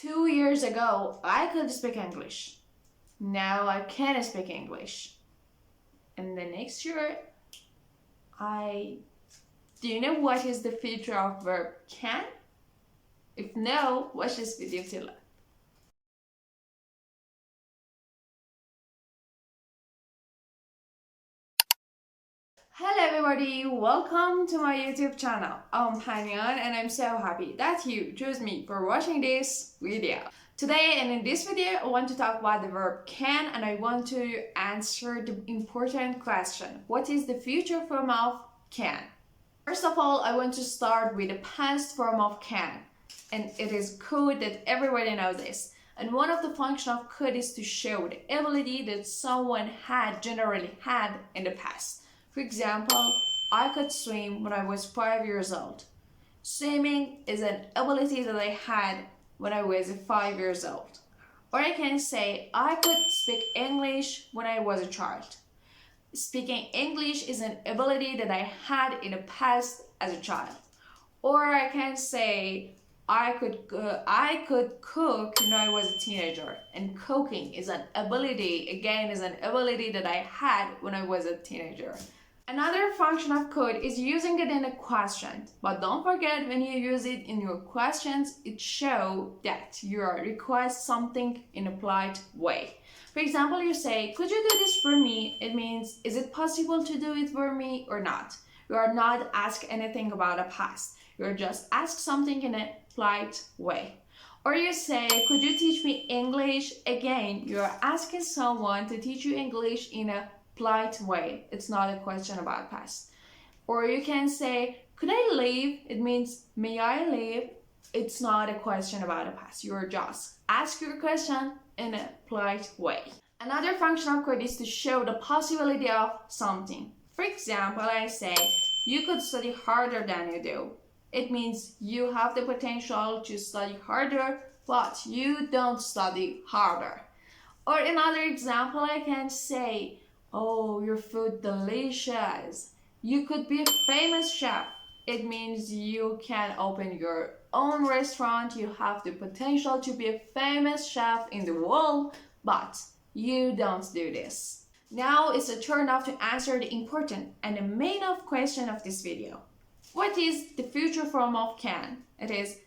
2 years ago, I could speak English. Now I can't speak English. And the next year, Do you know what is the future of verb can? If no, watch this video till end. Hello everybody, welcome to my YouTube channel. I'm Hanyan and I'm so happy that you chose me for watching this video. Today and in this video, I want to talk about the verb can and I want to answer the important question. What is the future form of can? First of all, I want to start with the past form of can. And it is could that everybody knows this. And one of the functions of could is to show the ability that someone generally had in the past. For example, I could swim when I was 5 years old. Swimming is an ability that I had when I was 5 years old. Or I can say, I could speak English when I was a child. Speaking English is an ability that I had in the past as a child. Or I can say, I could cook when I was a teenager. And cooking is an ability, again, is an ability that I had when I was a teenager. Another function of could is using it in a question. But don't forget, when you use it in your questions, it shows that you request something in a polite way. For example, you say, could you do this for me? It means, is it possible to do it for me or not? You are not asking anything about the past. You're just ask something in a polite way. Or you say, could you teach me English? Again, you're asking someone to teach you English in a polite way. It's not a question about past. Or you can say, could I leave? It means, may I leave? It's not a question about the past. You're just ask your question in a polite way. Another function of could is to show the possibility of something. For example, I say, you could study harder than you do. It means you have the potential to study harder, but you don't study harder. Or another example, I can say, oh, your food delicious. You could be a famous chef. It means you can open your own restaurant. You have the potential to be a famous chef in the world, but you don't do this. Now it's a turn off to answer the important and the main of question of this video. What is the future form of can? It is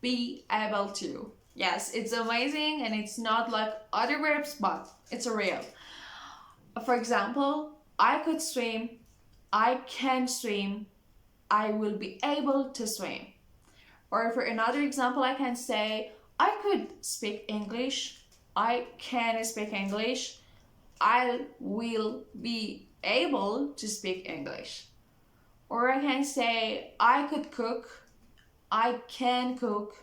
be able to. Yes, it's amazing and it's not like other verbs, but it's a real. For example, I could swim, I can swim, I will be able to swim. Or for another example, I can say, I could speak English, I can speak English, I will be able to speak English. Or I can say, I could cook, I can cook,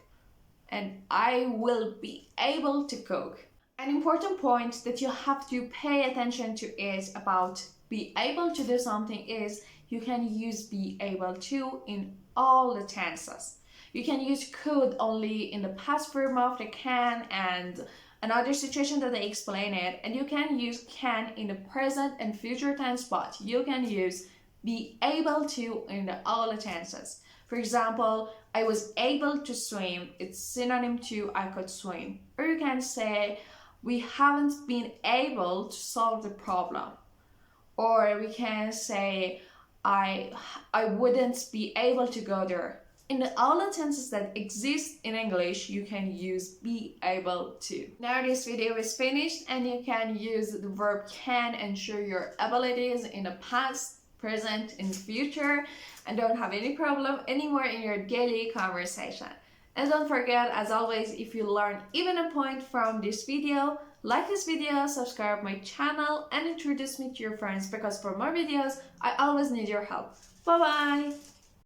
and I will be able to cook. An important point that you have to pay attention to is about be able to do something is you can use be able to in all the tenses. You can use could only in the past form of the can and another situation that I explain it, and you can use can in the present and future tense, but you can use be able to in all the tenses. For example, I was able to swim. It's synonym to I could swim. Or you can say, we haven't been able to solve the problem. Or we can say, I wouldn't be able to go there. In all the tenses that exist in English, you can use be able to. Now this video is finished and you can use the verb can and show your abilities in the past, present, and future, and don't have any problem anymore in your daily conversation. And don't forget, as always, if you learned even a point from this video, like this video, subscribe my channel, and introduce me to your friends because for more videos, I always need your help. Bye bye!